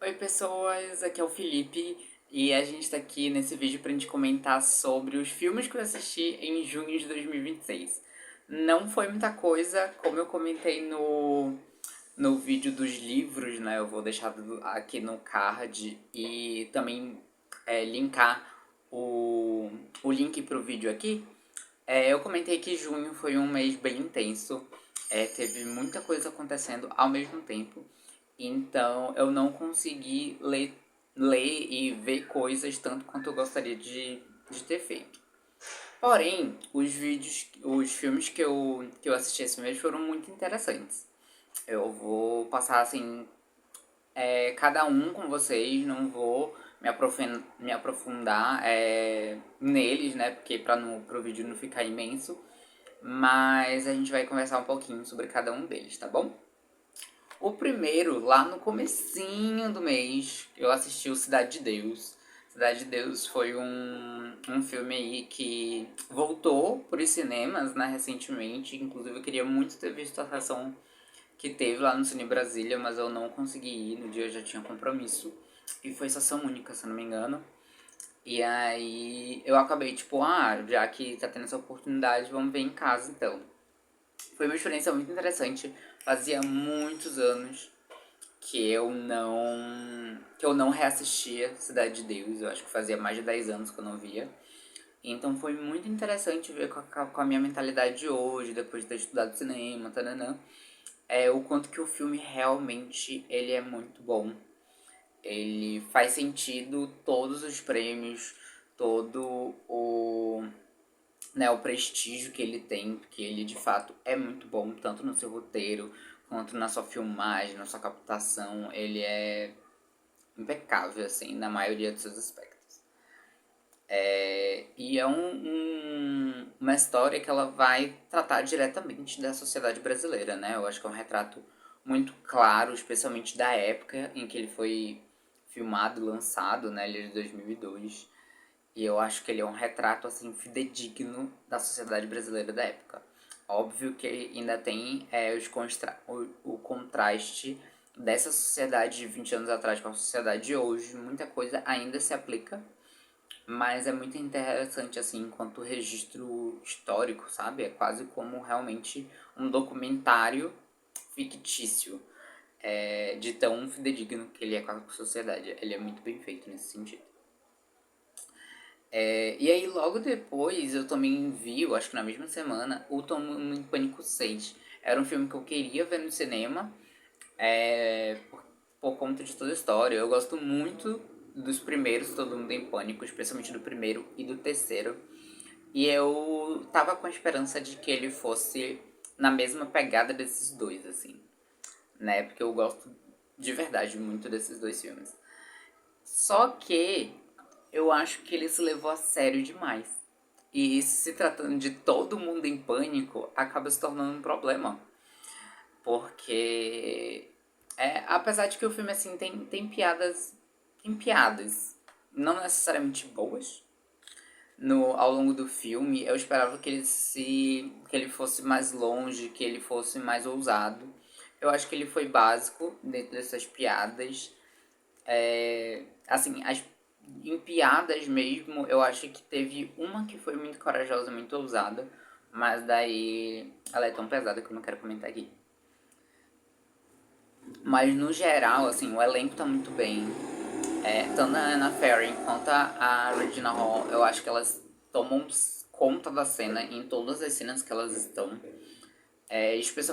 Oi pessoas, aqui é o Felipe e a gente tá aqui nesse vídeo pra gente comentar sobre os filmes que eu assisti em junho de 2026. Não foi muita coisa, como eu comentei no vídeo dos livros, né? Eu vou deixar aqui no card e também linkar o link pro vídeo aqui. Eu comentei que junho foi um mês bem intenso, teve muita coisa acontecendo ao mesmo tempo, então eu não consegui ler e ver coisas tanto quanto eu gostaria de ter feito. Porém, os filmes que eu assisti esse mês foram muito interessantes. Eu vou passar assim cada um com vocês, não vou me aprofundar neles, né? Porque pro vídeo não ficar imenso. Mas a gente vai conversar um pouquinho sobre cada um deles, tá bom? O primeiro, lá no comecinho do mês, eu assisti o Cidade de Deus. Cidade de Deus foi um filme aí que voltou para os cinemas, né, recentemente. Inclusive eu queria muito ter visto a sessão que teve lá no Cine Brasília, mas eu não consegui ir, no dia eu já tinha compromisso. E foi sessão única, se eu não me engano. E aí eu acabei, tipo, já que tá tendo essa oportunidade, vamos ver em casa então. Foi uma experiência muito interessante. Fazia muitos anos que eu não reassistia Cidade de Deus. Eu acho que fazia mais de 10 anos que eu não via. Então foi muito interessante ver com a minha mentalidade de hoje, depois de ter estudado cinema, tananã, o quanto que o filme realmente ele é muito bom. Ele faz sentido todos os prêmios, todo o prestígio que ele tem, porque ele de fato é muito bom, tanto no seu roteiro, quanto na sua filmagem, na sua captação. Ele é impecável, assim, na maioria dos seus aspectos. E é uma história que ela vai tratar diretamente da sociedade brasileira, né? Eu acho que é um retrato muito claro, especialmente da época em que ele foi filmado e lançado, né? Ele é de 2002. E eu acho que ele é um retrato, assim, fidedigno da sociedade brasileira da época. Óbvio que ainda tem o contraste dessa sociedade de 20 anos atrás com a sociedade de hoje. Muita coisa ainda se aplica, mas é muito interessante, assim, enquanto registro histórico, sabe? É quase como realmente um documentário fictício, de tão fidedigno que ele é com a sociedade. Ele é muito bem feito nesse sentido. E aí, logo depois, eu também vi, eu acho que na mesma semana, o Todo Mundo em Pânico 6. Era um filme que eu queria ver no cinema, por conta de toda a história. Eu gosto muito dos primeiros Todo Mundo em Pânico, especialmente do primeiro e do terceiro. E eu tava com a esperança de que ele fosse na mesma pegada desses dois, assim, né? Porque eu gosto de verdade muito desses dois filmes. Só que eu acho que ele se levou a sério demais. E isso, se tratando de Todo Mundo em Pânico, acaba se tornando um problema. Porque, apesar de que o filme, assim, tem piadas. Tem piadas. Não necessariamente boas. Ao longo do filme, eu esperava que ele fosse mais longe, que ele fosse mais ousado. Eu acho que ele foi básico dentro dessas piadas. Assim, em piadas mesmo, eu acho que teve uma que foi muito corajosa, muito ousada, mas daí ela é tão pesada que eu não quero comentar aqui. Mas no geral, assim, o elenco tá muito bem. Tanto a Anna Faris quanto a Regina Hall, eu acho que elas tomam conta da cena em todas as cenas que elas estão.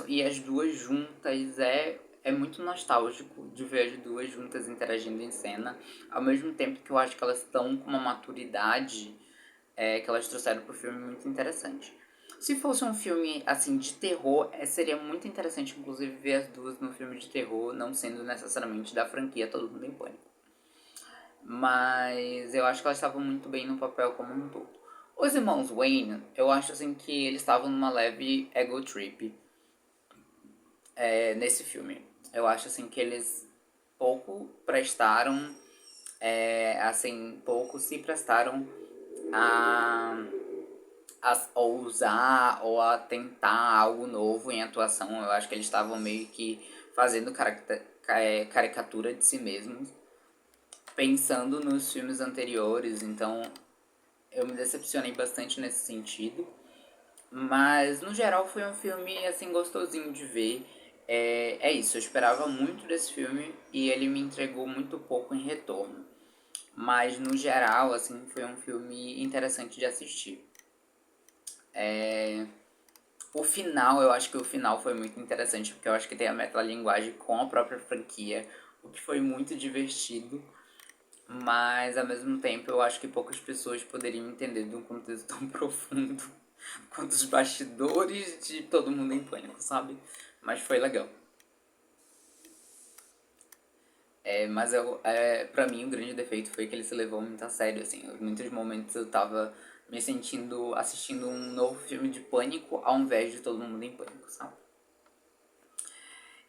E as duas juntas é muito nostálgico de ver as duas juntas interagindo em cena, ao mesmo tempo que eu acho que elas estão com uma maturidade que elas trouxeram pro filme muito interessante. Se fosse um filme assim de terror, seria muito interessante, inclusive, ver as duas no filme de terror, não sendo necessariamente da franquia Todo Mundo em Pânico. Mas eu acho que elas estavam muito bem no papel como um todo. Os irmãos Wayne, eu acho assim que eles estavam numa leve ego trip nesse filme. Eu acho assim que eles pouco prestaram, pouco se prestaram a, a ousar ou a tentar algo novo em atuação. Eu acho que eles estavam meio que fazendo caricatura de si mesmos, pensando nos filmes anteriores, então eu me decepcionei bastante nesse sentido. Mas no geral foi um filme assim gostosinho de ver. É isso, eu esperava muito desse filme e ele me entregou muito pouco em retorno. Mas no geral, assim, foi um filme interessante de assistir. O final, eu acho que o final foi muito interessante, porque eu acho que tem a metalinguagem com a própria franquia, o que foi muito divertido. Mas ao mesmo tempo eu acho que poucas pessoas poderiam entender de um contexto tão profundo quanto os bastidores de Todo Mundo em Pânico, sabe? Mas foi legal. Pra mim o grande defeito foi que ele se levou muito a sério, assim. Em muitos momentos eu tava me sentindo assistindo um novo filme de Pânico ao invés de Todo Mundo em Pânico, sabe?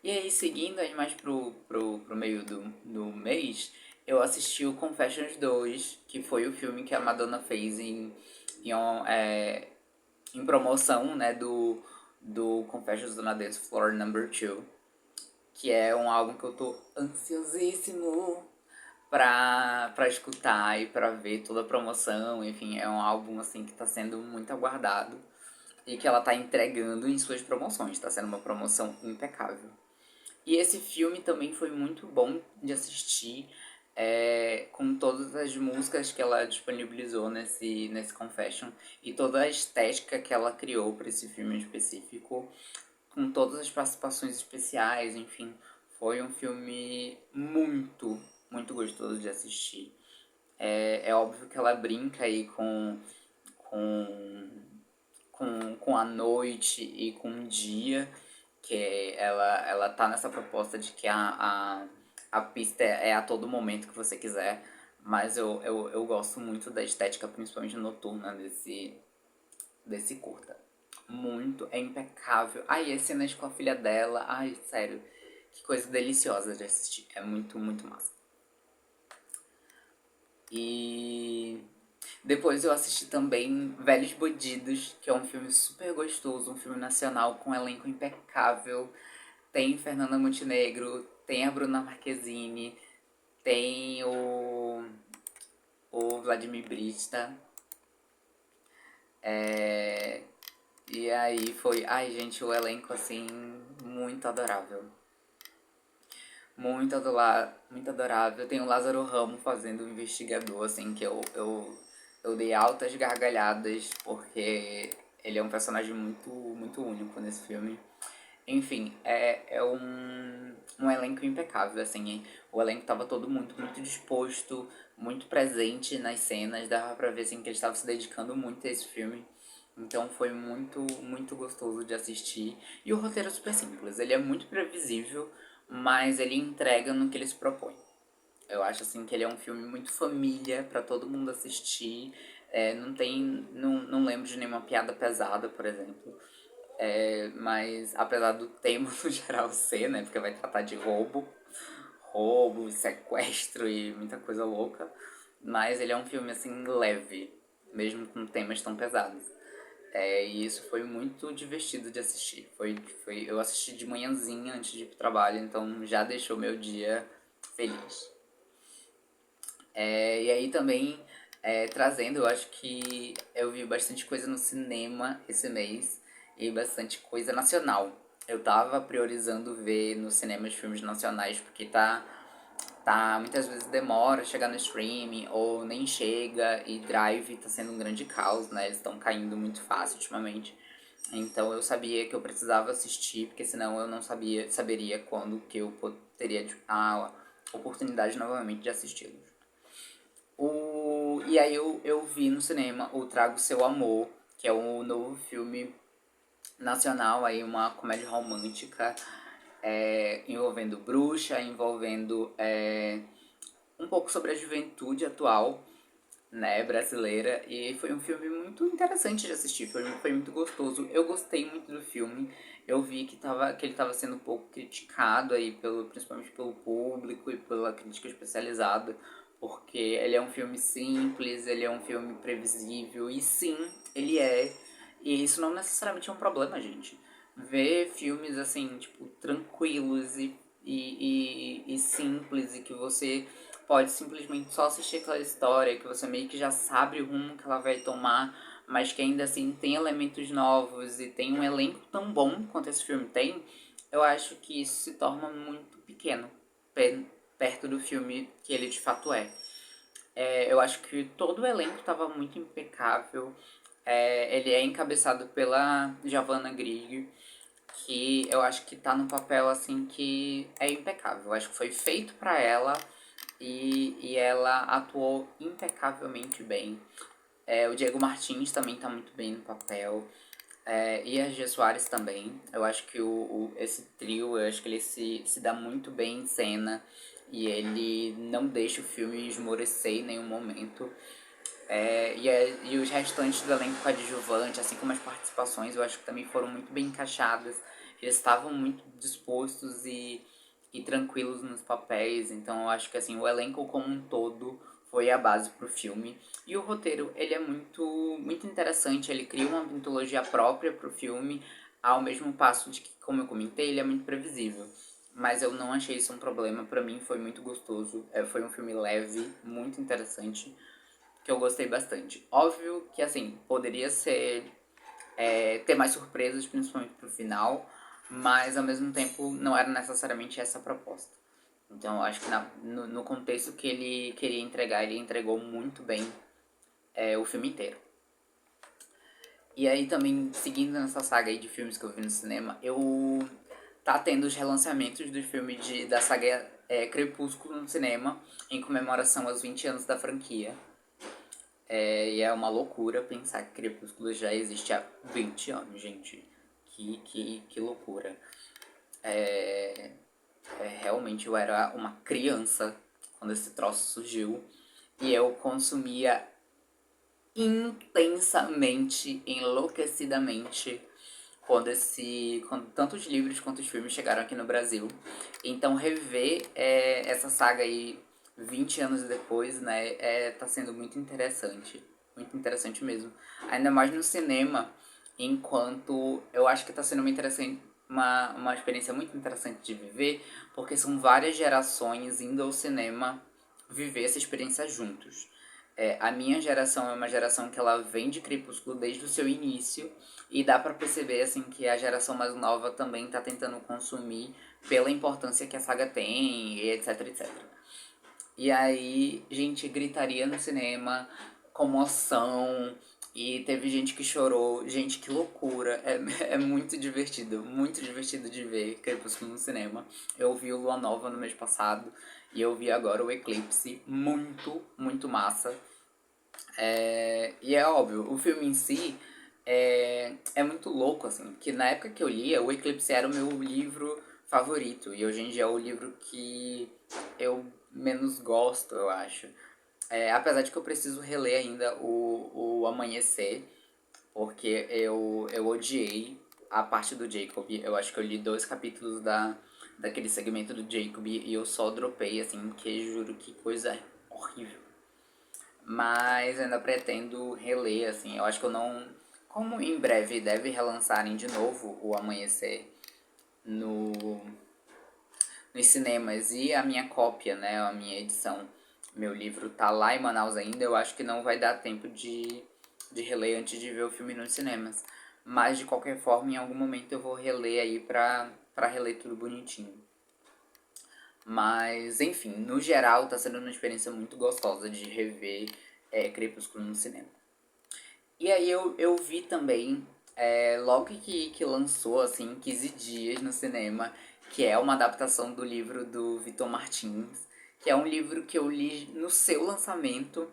E aí, seguindo aí mais pro meio do mês, eu assisti o Confessions 2, que foi o filme que a Madonna fez em promoção, né, do Confessions on a Dance Floor Number 2, que é um álbum que eu tô ansiosíssimo pra escutar e pra ver toda a promoção. Enfim, é um álbum, assim, que tá sendo muito aguardado e que ela tá entregando em suas promoções. Tá sendo uma promoção impecável. E esse filme também foi muito bom de assistir, com todas as músicas que ela disponibilizou nesse Confession e toda a estética que ela criou para esse filme em específico, com todas as participações especiais, enfim, foi um filme muito, muito gostoso de assistir. É óbvio que ela brinca aí com, com a noite e com o dia, que ela tá nessa proposta de que a pista é a todo momento que você quiser, mas eu gosto muito da estética, principalmente noturna, desse curta. Muito, é impecável. Ai, as cenas com a filha dela, ai, sério, que coisa deliciosa de assistir. É muito, muito massa. E depois eu assisti também Velhos Bandidos, que é um filme super gostoso, um filme nacional com um elenco impecável. Tem Fernanda Montenegro, tem a Bruna Marquezine, tem o Vladimir Brista. É, e aí foi. Ai, gente, o elenco assim, muito adorável. Muito adorável. Tem o Lázaro Ramo fazendo o investigador, assim, que eu dei altas gargalhadas, porque ele é um personagem muito, muito único nesse filme. Enfim, é um elenco impecável, assim. O elenco tava todo muito disposto, muito presente nas cenas. Dava pra ver, assim, que eles estavam se dedicando muito a esse filme. Então foi muito, muito gostoso de assistir. E o roteiro é super simples. Ele é muito previsível, mas ele entrega no que ele se propõe. Eu acho, assim, que ele é um filme muito família, pra todo mundo assistir. Não lembro de nenhuma piada pesada, por exemplo. Mas apesar do tema no geral ser, né? Porque vai tratar de roubo, sequestro e muita coisa louca. Mas ele é um filme assim leve, mesmo com temas tão pesados. E isso foi muito divertido de assistir. Eu assisti de manhãzinha antes de ir pro trabalho, então já deixou meu dia feliz. E aí também, trazendo, eu acho que eu vi bastante coisa no cinema esse mês e bastante coisa nacional. Eu tava priorizando ver no cinema os filmes nacionais porque muitas vezes demora a chegar no streaming ou nem chega e Drive tá sendo um grande caos, né? Eles estão caindo muito fácil ultimamente. Então eu sabia que eu precisava assistir, porque senão eu não saberia quando que eu teria a oportunidade novamente de assisti-los. E aí eu vi no cinema o Trago Seu Amor, que é um novo filme nacional, aí uma comédia romântica, envolvendo bruxa, envolvendo um pouco sobre a juventude atual, né, brasileira. E foi um filme muito interessante de assistir, foi muito gostoso. Eu gostei muito do filme. Eu vi que ele estava sendo um pouco criticado aí principalmente pelo público e pela crítica especializada, porque ele é um filme simples, ele é um filme previsível, e sim, ele é. E isso não necessariamente é um problema, gente. Ver filmes assim, tipo, tranquilos e simples, e que você pode simplesmente só assistir aquela história, que você meio que já sabe o rumo que ela vai tomar, mas que ainda assim tem elementos novos e tem um elenco tão bom quanto esse filme tem. Eu acho que isso se torna muito pequeno perto do filme que ele de fato é. Eu acho que todo o elenco estava muito impecável. Ele é encabeçado pela Giovanna Grigg, que eu acho que tá no papel assim que é impecável. Eu acho que foi feito para ela e ela atuou impecavelmente bem. O Diego Martins também tá muito bem no papel. E a Gia Soares também. Eu acho que esse trio, eu acho que ele se dá muito bem em cena. E ele não deixa o filme esmorecer em nenhum momento. E os restantes do elenco coadjuvante, assim como as participações, eu acho que também foram muito bem encaixadas. Eles estavam muito dispostos e tranquilos nos papéis. Então eu acho que assim, o elenco como um todo foi a base pro filme. E o roteiro, ele é muito interessante. Ele cria uma mitologia própria pro filme, ao mesmo passo de que, como eu comentei, ele é muito previsível. Mas eu não achei isso um problema. Pra mim foi muito gostoso. Foi um filme leve, muito interessante, que eu gostei bastante. Óbvio que, assim, poderia ser ter mais surpresas, principalmente pro final, mas ao mesmo tempo não era necessariamente essa a proposta. Então eu acho que no contexto que ele queria entregar, ele entregou muito bem o filme inteiro. E aí também, seguindo nessa saga aí de filmes que eu vi no cinema, eu tá tendo os relançamentos do filme da saga Crepúsculo no cinema, em comemoração aos 20 anos da franquia. E é uma loucura pensar que Crepúsculo já existe há 20 anos, gente. Que loucura. É, realmente eu era uma criança quando esse troço surgiu. E eu consumia intensamente, enlouquecidamente, quando tanto os livros quanto os filmes chegaram aqui no Brasil. Então rever essa saga aí 20 anos depois, né, tá sendo muito interessante. Muito interessante mesmo. Ainda mais no cinema, enquanto eu acho que tá sendo uma experiência muito interessante de viver, porque são várias gerações indo ao cinema viver essa experiência juntos. A minha geração é uma geração que ela vem de Crepúsculo desde o seu início e dá pra perceber assim que a geração mais nova também tá tentando consumir pela importância que a saga tem, e etc, etc. E aí, gente, gritaria no cinema, comoção, e teve gente que chorou. Gente, que loucura. É muito divertido de ver Crepúsculo no cinema. Eu vi o Lua Nova no mês passado e eu vi agora o Eclipse. Muito massa. E é óbvio, o filme em si é muito louco, assim, que na época que eu lia, o Eclipse era o meu livro favorito, e hoje em dia é o livro que eu menos gosto, eu acho. Apesar de que eu preciso reler ainda o Amanhecer, porque eu odiei a parte do Jacob. Eu acho que eu li 2 capítulos daquele segmento do Jacob e eu só dropei, assim, que juro que coisa horrível. Mas ainda pretendo reler, assim. Eu acho que eu não. Como em breve deve relançarem de novo o Amanhecer no, nos cinemas e a minha cópia, né? A minha edição, meu livro tá lá em Manaus ainda, eu acho que não vai dar tempo de reler antes de ver o filme nos cinemas. Mas de qualquer forma, em algum momento eu vou reler aí pra reler tudo bonitinho. Mas, enfim, no geral tá sendo uma experiência muito gostosa de rever Crepúsculo no cinema. E aí eu vi também, logo que lançou, assim, 15 dias no cinema, que é uma adaptação do livro do Vitor Martins, que é um livro que eu li no seu lançamento,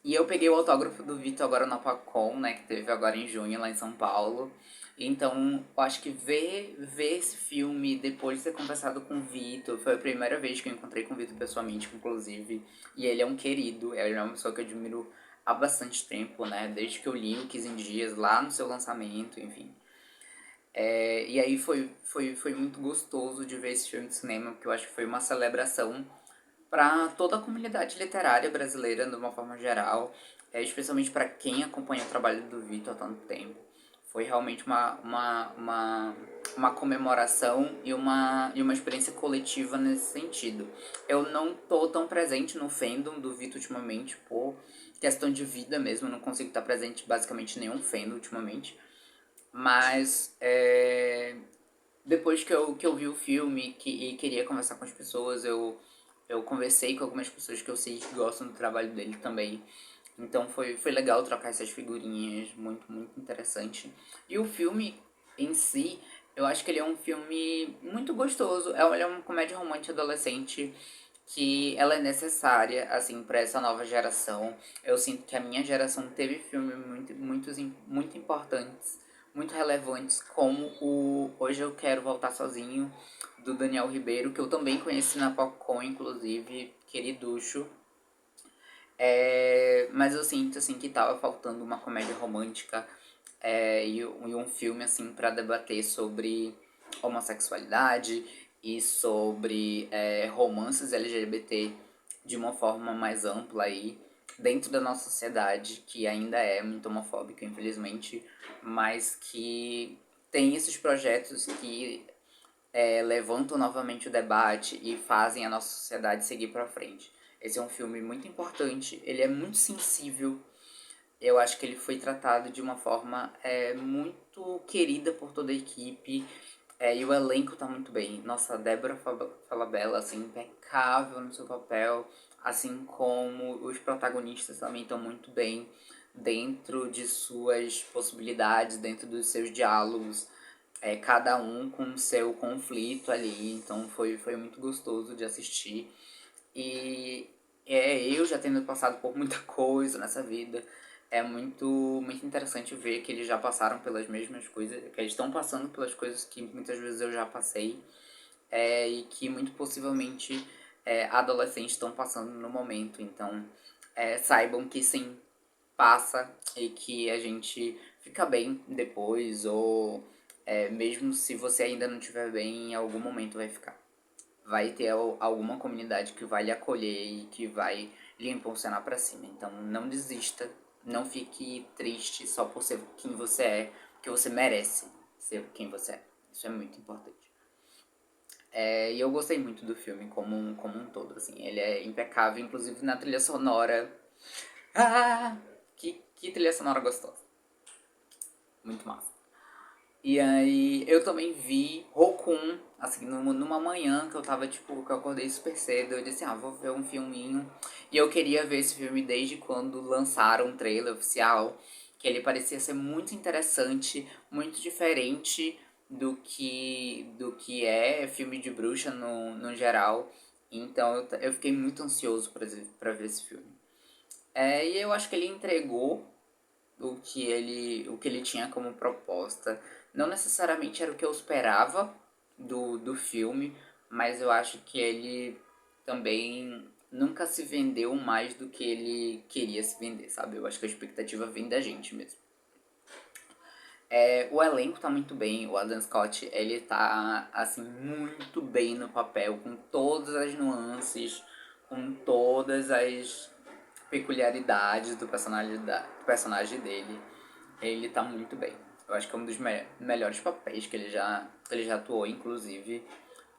e eu peguei o autógrafo do Vitor agora na Pacon, né, que teve agora em junho lá em São Paulo. Então, eu acho que ver esse filme depois de ter conversado com o Vitor, foi a primeira vez que eu encontrei com o Vitor pessoalmente, inclusive, e ele é um querido, ele é uma pessoa que eu admiro há bastante tempo, né? Desde que eu li o 15 Dias, lá no seu lançamento, enfim. E aí foi muito gostoso de ver esse filme de cinema, porque eu acho que foi uma celebração para toda a comunidade literária brasileira, de uma forma geral, especialmente para quem acompanha o trabalho do Vitor há tanto tempo. Foi realmente uma comemoração e uma experiência coletiva nesse sentido. Eu não tô tão presente no fandom do Vito ultimamente, por questão de vida mesmo, eu não consigo estar presente basicamente em nenhum fandom ultimamente. Mas depois que eu vi o filme e queria conversar com as pessoas, eu conversei com algumas pessoas que eu sei que gostam do trabalho dele também. Então foi legal trocar essas figurinhas, muito interessante. E o filme em si, eu acho que ele é um filme muito gostoso. Ele é uma comédia romântica adolescente que ela é necessária, assim, para essa nova geração. Eu sinto que a minha geração teve filmes muito importantes, muito relevantes, como o Hoje Eu Quero Voltar Sozinho, do Daniel Ribeiro, que eu também conheci na Popcorn, inclusive, queriducho. Mas eu sinto, assim, que tava faltando uma comédia romântica e um filme, assim, para debater sobre homossexualidade e sobre romances LGBT de uma forma mais ampla aí, dentro da nossa sociedade, que ainda é muito homofóbica, infelizmente, mas que tem esses projetos que levantam novamente o debate e fazem a nossa sociedade seguir para frente. Esse é um filme muito importante, ele é muito sensível. Eu acho que ele foi tratado de uma forma muito querida por toda a equipe. E o elenco tá muito bem. Nossa, a Débora Falabella, assim, impecável no seu papel. Assim como os protagonistas também estão muito bem dentro de suas possibilidades, dentro dos seus diálogos. Cada um com o seu conflito ali. Então foi muito gostoso de assistir. E eu já tendo passado por muita coisa nessa vida, é muito interessante ver que eles já passaram pelas mesmas coisas, que eles estão passando pelas coisas que muitas vezes eu já passei, e que muito possivelmente adolescentes estão passando no momento. Então, saibam que sim, passa e que a gente fica bem depois, ou mesmo se você ainda não estiver bem, em algum momento vai ficar. Vai ter alguma comunidade que vai lhe acolher e que vai lhe impulsionar para cima. Então não desista, não fique triste só por ser quem você é, porque você merece ser quem você é. Isso é muito importante. E eu gostei muito do filme como um todo, assim. Ele é impecável, inclusive na trilha sonora. Ah, que trilha sonora gostosa. Muito massa. E aí eu também vi Rokun, assim, numa manhã que eu tava, tipo, que eu acordei super cedo. Eu disse, vou ver um filminho. E eu queria ver esse filme desde quando lançaram o trailer oficial. Que ele parecia ser muito interessante, muito diferente do que é filme de bruxa no geral. Então eu fiquei muito ansioso pra ver esse filme. E eu acho que ele entregou o que ele tinha como proposta. Não necessariamente era o que eu esperava do filme, mas eu acho que ele também nunca se vendeu mais do que ele queria se vender, sabe? Eu acho que a expectativa vem da gente mesmo. O elenco tá muito bem, o Adam Scott, ele tá, assim, muito bem no papel, com todas as nuances, com todas as peculiaridades do personagem dele. Ele tá muito bem. Eu acho que é um dos melhores papéis que ele já atuou, inclusive,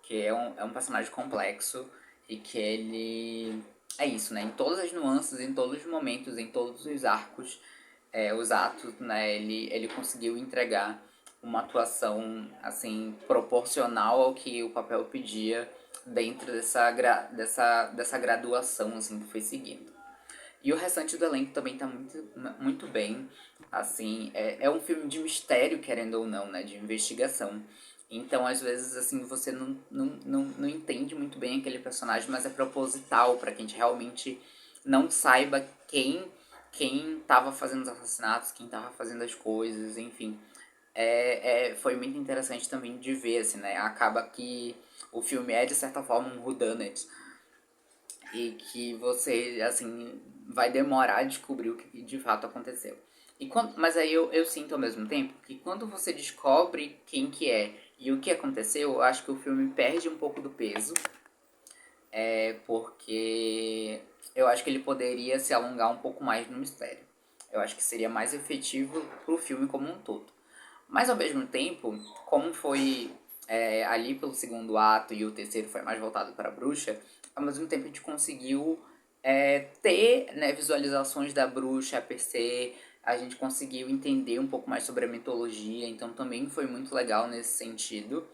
que é um personagem complexo e que ele é isso, né? Em todas as nuances, em todos os momentos, em todos os arcos, os atos, né? Ele conseguiu entregar uma atuação, assim, proporcional ao que o papel pedia dentro dessa graduação, assim, que foi seguindo. E o restante do elenco também tá muito bem. Assim, é um filme de mistério, querendo ou não, né? De investigação. Então, às vezes, assim, você não entende muito bem aquele personagem, mas é proposital para que a gente realmente não saiba quem tava fazendo os assassinatos, quem tava fazendo as coisas, enfim. Foi muito interessante também de ver, assim, né? Acaba que o filme é, de certa forma, um whodunit e que você, assim, vai demorar a descobrir o que de fato aconteceu. Mas aí eu sinto ao mesmo tempo que quando você descobre quem que é e o que aconteceu, eu acho que o filme perde um pouco do peso, porque eu acho que ele poderia se alongar um pouco mais no mistério. Eu acho que seria mais efetivo pro filme como um todo. Mas ao mesmo tempo, como foi ali pelo segundo ato e o terceiro foi mais voltado para a bruxa, ao mesmo tempo a gente conseguiu ter, né, visualizações da bruxa per se, a gente conseguiu entender um pouco mais sobre a mitologia, então também foi muito legal nesse sentido.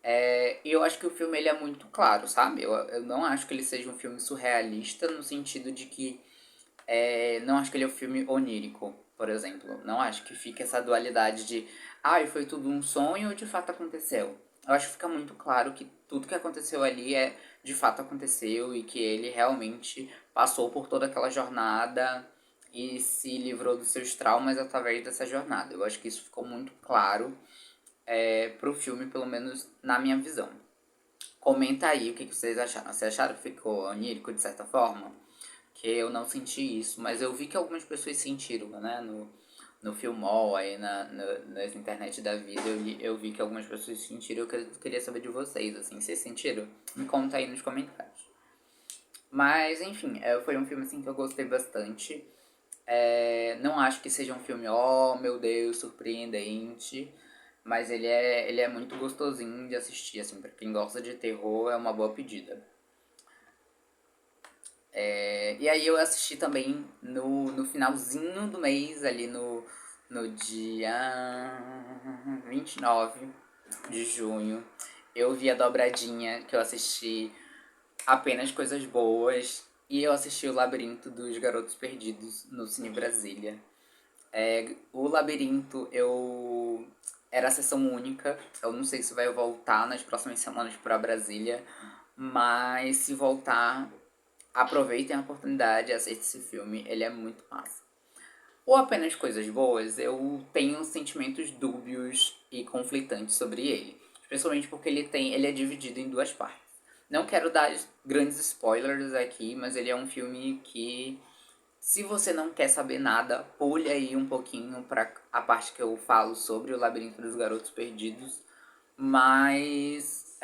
E eu acho que o filme ele é muito claro, sabe? Eu não acho que ele seja um filme surrealista no sentido de que não acho que ele é um filme onírico, por exemplo. Não acho que fica essa dualidade de foi tudo um sonho ou de fato aconteceu. Eu acho que fica muito claro que tudo que aconteceu ali de fato aconteceu e que ele realmente passou por toda aquela jornada e se livrou dos seus traumas através dessa jornada. Eu acho que isso ficou muito claro pro filme, pelo menos na minha visão. Comenta aí o que vocês acharam. Vocês acharam que ficou onírico de certa forma? Que eu não senti isso, mas eu vi que algumas pessoas sentiram, né? No Filmol, aí nas internet da vida, eu vi que algumas pessoas sentiram. Queria saber de vocês, assim, vocês sentiram? Me conta aí nos comentários. Mas, enfim, foi um filme, assim, que eu gostei bastante. Não acho que seja um filme, oh, meu Deus, surpreendente. Mas ele é muito gostosinho de assistir, assim, pra quem gosta de terror, é uma boa pedida. E aí eu assisti também no finalzinho do mês, ali no dia 29 de junho. Eu vi a dobradinha, que eu assisti apenas coisas boas. E eu assisti o Labirinto dos Garotos Perdidos no Cine Brasília. O Labirinto, era a sessão única. Eu não sei se vai voltar nas próximas semanas para Brasília. Mas se voltar, aproveitem a oportunidade e assistam esse filme, ele é muito massa. Ou apenas coisas boas, eu tenho sentimentos dúbios e conflitantes sobre ele. Especialmente porque ele é dividido em duas partes. Não quero dar grandes spoilers aqui, mas ele é um filme que, se você não quer saber nada, pule aí um pouquinho para a parte que eu falo sobre o Labirinto dos Garotos Perdidos. Mas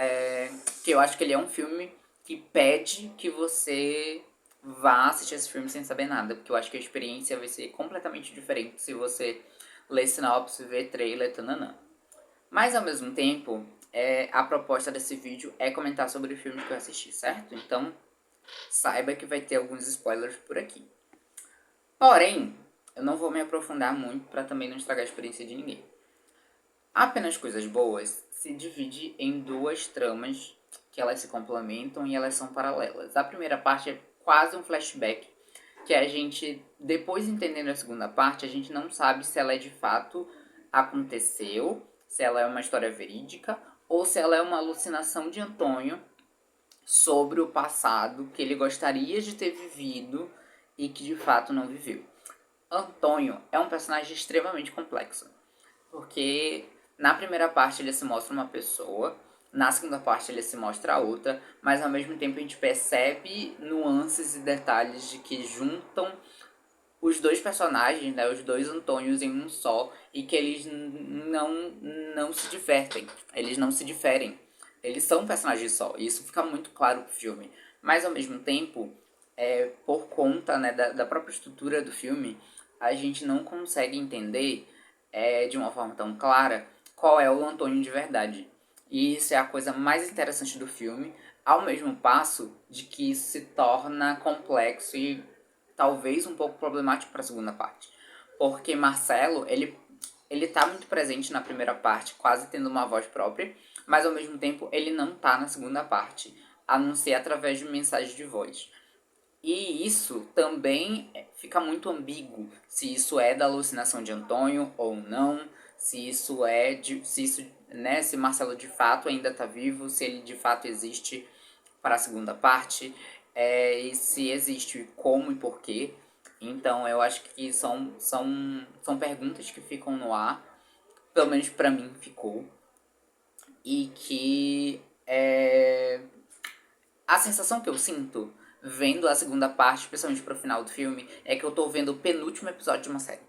que eu acho que ele é um filme que pede que você vá assistir esse filme sem saber nada, porque eu acho que a experiência vai ser completamente diferente se você ler sinopse, ver trailer, tananã. Mas ao mesmo tempo, a proposta desse vídeo é comentar sobre filmes que eu assisti, certo? Então, saiba que vai ter alguns spoilers por aqui. Porém, eu não vou me aprofundar muito para também não estragar a experiência de ninguém. Apenas Coisas Boas se divide em duas tramas que elas se complementam e elas são paralelas. A primeira parte é quase um flashback, que a gente, depois entendendo a segunda parte, a gente não sabe se ela de fato aconteceu, se ela é uma história verídica ou se ela é uma alucinação de Antônio sobre o passado que ele gostaria de ter vivido e que de fato não viveu. Antônio é um personagem extremamente complexo, porque na primeira parte ele se mostra uma pessoa, na segunda parte ele se mostra outra, mas ao mesmo tempo a gente percebe nuances e detalhes de que juntam os dois personagens, né, os dois Antônios em um só, e que eles não se divertem, eles não se diferem. Eles são personagens só, e isso fica muito claro pro filme. Mas ao mesmo tempo, por conta, né, da própria estrutura do filme, a gente não consegue entender de uma forma tão clara qual é o Antônio de verdade. E isso é a coisa mais interessante do filme, ao mesmo passo de que isso se torna complexo e talvez um pouco problemático para a segunda parte. Porque Marcelo, ele tá muito presente na primeira parte, quase tendo uma voz própria, mas ao mesmo tempo ele não tá na segunda parte, a não ser através de mensagem de voz. E isso também fica muito ambíguo, se isso é da alucinação de Antônio ou não, se Marcelo de fato ainda tá vivo, se ele de fato existe para a segunda parte, e se existe como e porquê. Então eu acho que são perguntas que ficam no ar, pelo menos para mim ficou, e que a sensação que eu sinto vendo a segunda parte, especialmente pro final do filme, é que eu tô vendo o penúltimo episódio de uma série.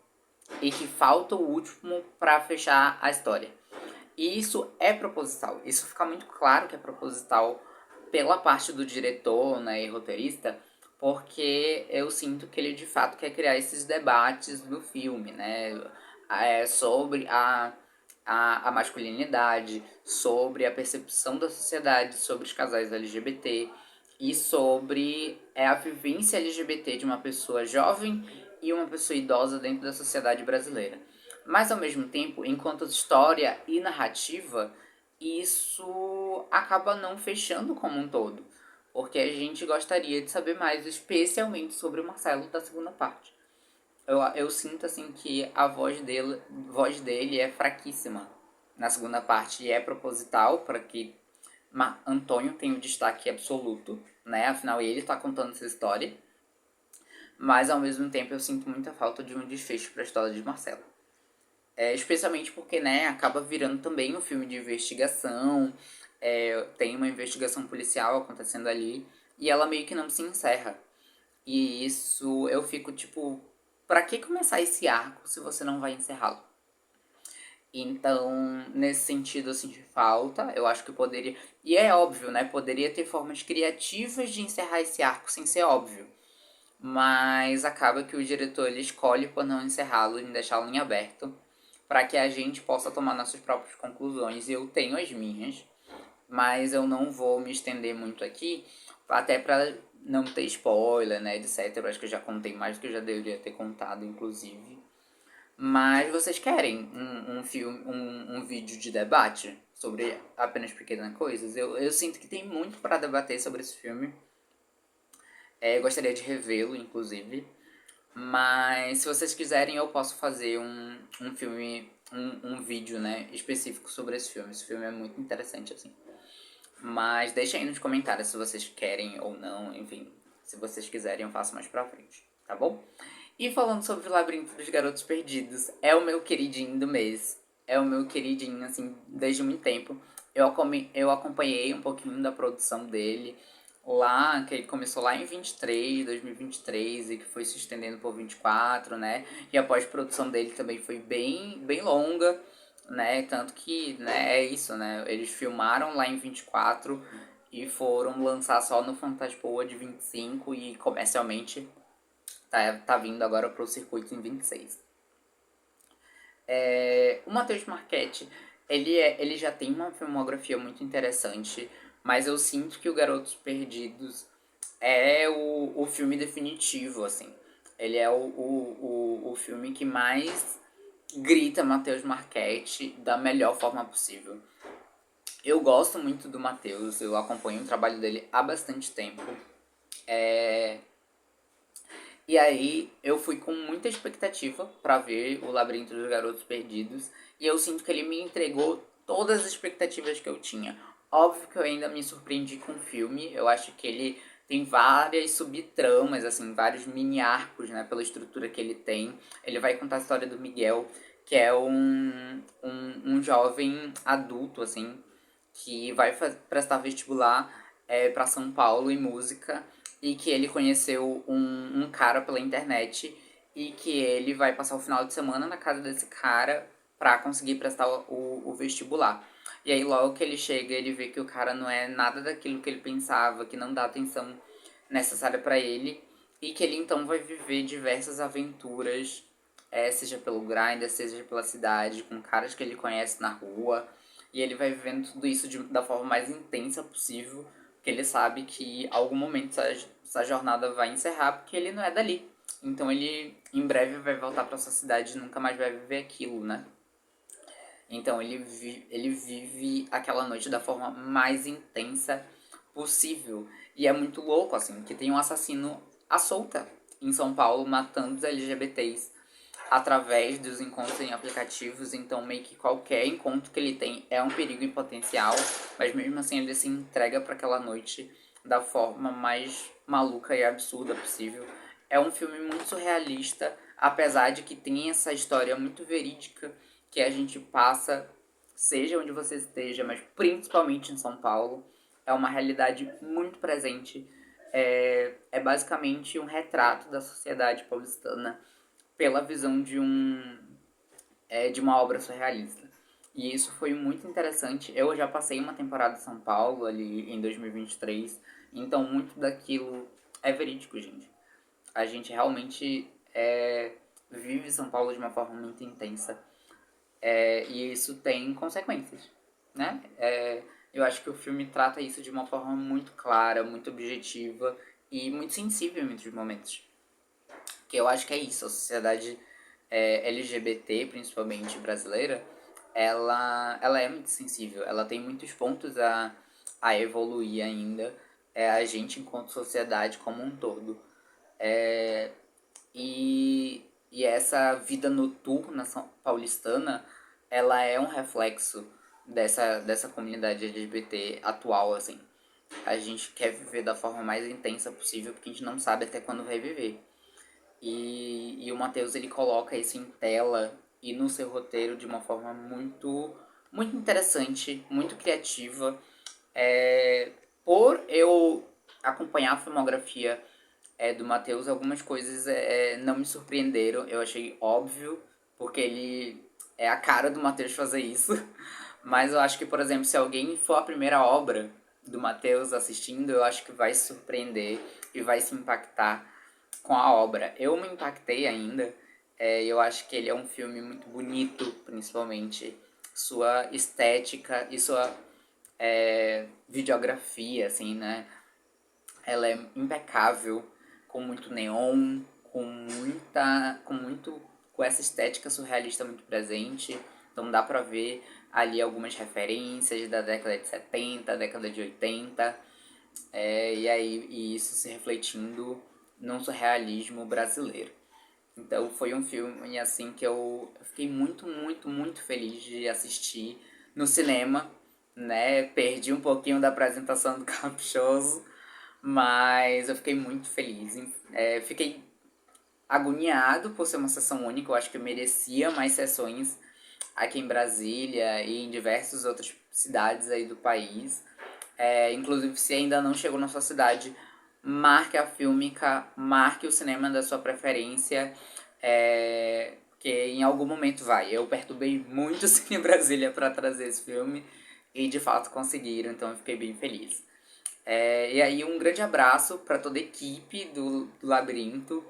E que falta o último pra fechar a história. E isso é proposital. Isso fica muito claro que é proposital pela parte do diretor, né, e roteirista, porque eu sinto que ele de fato quer criar esses debates do filme, né, sobre a masculinidade, sobre a percepção da sociedade, sobre os casais LGBT e sobre a vivência LGBT de uma pessoa jovem e uma pessoa idosa dentro da sociedade brasileira. Mas, ao mesmo tempo, enquanto história e narrativa, isso acaba não fechando como um todo. Porque a gente gostaria de saber mais, especialmente sobre o Marcelo da segunda parte. Eu sinto assim que a voz dele é fraquíssima na segunda parte e é proposital para que Antônio tenha o destaque absoluto, né? Afinal, ele tá contando essa história. Mas ao mesmo tempo eu sinto muita falta de um desfecho para a história de Marcelo. Especialmente porque, né, acaba virando também um filme de investigação, tem uma investigação policial acontecendo ali, e ela meio que não se encerra. E isso eu fico tipo, pra que começar esse arco se você não vai encerrá-lo? Então, nesse sentido, eu senti falta. Eu acho que poderia. E é óbvio, né? Poderia ter formas criativas de encerrar esse arco sem ser óbvio. Mas acaba que o diretor ele escolhe por não encerrá-lo e deixá-lo em aberto para que a gente possa tomar nossas próprias conclusões. E eu tenho as minhas, mas eu não vou me estender muito aqui, até para não ter spoiler, né, etc. Eu acho que eu já contei mais do que eu já deveria ter contado, inclusive. Mas vocês querem um filme, um vídeo de debate sobre apenas pequenas coisas? Eu sinto que tem muito para debater sobre esse filme. Gostaria de revê-lo, inclusive. Mas se vocês quiserem, eu posso fazer um filme, um vídeo, né, específico sobre esse filme. Esse filme é muito interessante, assim. Mas deixa aí nos comentários se vocês querem ou não, enfim. Se vocês quiserem, eu faço mais pra frente, tá bom? E falando sobre o Labirinto dos Garotos Perdidos, é o meu queridinho do mês. É o meu queridinho, assim, desde muito tempo. Eu acompanhei um pouquinho da produção dele lá, que ele começou lá em 2023, e que foi se estendendo por 24, né? E a pós-produção dele também foi bem longa, né? Tanto que, né, é isso, né? Eles filmaram lá em 24 e foram lançar só no Fantaspoa de 25 e comercialmente tá vindo agora pro circuito em 26. O Matheus Marchetti, ele já tem uma filmografia muito interessante, mas eu sinto que o Garotos Perdidos é o filme definitivo, assim. Ele é o filme que mais grita Matheus Marchetti da melhor forma possível. Eu gosto muito do Matheus, eu acompanho o trabalho dele há bastante tempo. E aí eu fui com muita expectativa pra ver o Labirinto dos Garotos Perdidos. E eu sinto que ele me entregou todas as expectativas que eu tinha. Óbvio que eu ainda me surpreendi com o filme. Eu acho que ele tem várias subtramas, assim, vários mini arcos, né? Pela estrutura que ele tem. Ele vai contar a história do Miguel, que é um jovem adulto, assim, que vai prestar vestibular para São Paulo em música e que ele conheceu um cara pela internet e que ele vai passar o final de semana na casa desse cara pra conseguir prestar o vestibular. E aí logo que ele chega, ele vê que o cara não é nada daquilo que ele pensava, que não dá atenção necessária pra ele e que ele então vai viver diversas aventuras, seja pelo Grindr, seja pela cidade, com caras que ele conhece na rua. E ele vai vivendo tudo isso da forma mais intensa possível, porque ele sabe que algum momento essa jornada vai encerrar, porque ele não é dali. Então ele em breve vai voltar para sua cidade e nunca mais vai viver aquilo, né? Então ele vive aquela noite da forma mais intensa possível. E é muito louco, assim, que tem um assassino à solta em São Paulo matando os LGBTs através dos encontros em aplicativos. Então meio que qualquer encontro que ele tem é um perigo em potencial, mas mesmo assim ele se entrega para aquela noite da forma mais maluca e absurda possível. É um filme muito surrealista, apesar de que tem essa história muito verídica que a gente passa, seja onde você esteja, mas principalmente em São Paulo. É uma realidade muito presente. É basicamente um retrato da sociedade paulistana pela visão de uma obra surrealista. E isso foi muito interessante. Eu já passei uma temporada em São Paulo, ali em 2023, então muito daquilo é verídico, gente. A gente realmente vive São Paulo de uma forma muito intensa. E isso tem consequências, né? Eu acho que o filme trata isso de uma forma muito clara, muito objetiva e muito sensível em muitos momentos. Que eu acho que é isso, a sociedade LGBT, principalmente brasileira, ela é muito sensível, ela tem muitos pontos a evoluir ainda, a gente enquanto sociedade como um todo. E essa vida noturna paulistana, ela é um reflexo dessa comunidade LGBT atual, assim. A gente quer viver da forma mais intensa possível, porque a gente não sabe até quando vai viver. E o Matheus, ele coloca isso em tela e no seu roteiro de uma forma muito interessante, muito criativa. Por eu acompanhar a filmografia do Matheus, algumas coisas não me surpreenderam. Eu achei óbvio, porque ele é a cara do Matheus fazer isso. Mas eu acho que, por exemplo, se alguém for a primeira obra do Matheus assistindo, eu acho que vai se surpreender e vai se impactar com a obra. Eu me impactei ainda. Eu acho que ele é um filme muito bonito, principalmente. Sua estética e sua videografia, assim, né? Ela é impecável, com muito neon, com essa estética surrealista muito presente. Então dá pra ver ali algumas referências da década de 70, década de 80, e isso se refletindo num surrealismo brasileiro. Então foi um filme assim que eu fiquei muito feliz de assistir no cinema, né? Perdi um pouquinho da apresentação do Caprichoso, mas eu fiquei muito feliz. Fiquei agoniado por ser uma sessão única. Eu acho que eu merecia mais sessões aqui em Brasília e em diversas outras cidades aí do país. Inclusive, se ainda não chegou na sua cidade, marque a Fílmica, marque o cinema da sua preferência, que em algum momento vai. Eu perturbei muito o Cine Brasília para trazer esse filme e de fato conseguiram, então eu fiquei bem feliz. E aí um grande abraço para toda a equipe do Labirinto,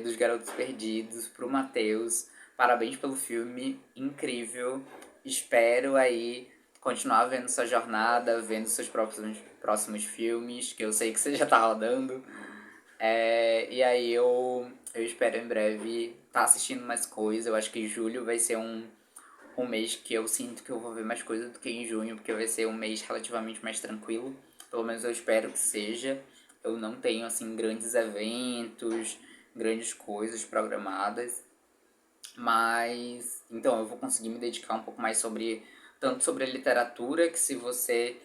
dos Garotos Perdidos, pro Matheus. Parabéns pelo filme, incrível. Espero aí continuar vendo sua jornada, vendo seus próximos filmes, que eu sei que você já tá rodando. E aí eu espero em breve estar assistindo mais coisas. Eu acho que julho vai ser um mês que eu sinto que eu vou ver mais coisa do que em junho, porque vai ser um mês relativamente mais tranquilo. Pelo menos eu espero que seja. Eu não tenho, assim, grandes eventos, grandes coisas programadas. Mas, então, eu vou conseguir me dedicar um pouco mais tanto sobre a literatura, que se você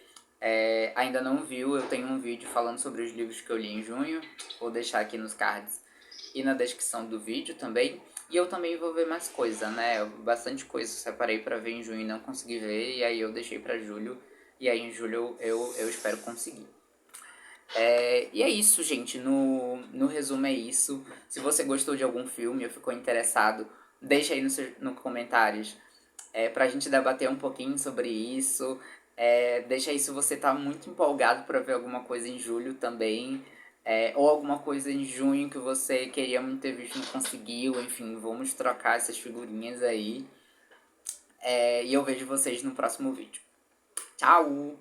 ainda não viu, eu tenho um vídeo falando sobre os livros que eu li em junho. Vou deixar aqui nos cards e na descrição do vídeo também. E eu também vou ver mais coisa, né? Bastante coisa eu separei pra ver em junho e não consegui ver. E aí eu deixei pra julho. E aí em julho eu espero conseguir. E é isso, gente. No resumo é isso. Se você gostou de algum filme ou ficou interessado, deixa aí no comentários pra gente debater um pouquinho sobre isso. Deixa aí se você tá muito empolgado pra ver alguma coisa em julho também. Ou alguma coisa em junho que você queria muito ter visto e não conseguiu. Enfim, vamos trocar essas figurinhas aí. E eu vejo vocês no próximo vídeo. Tchau!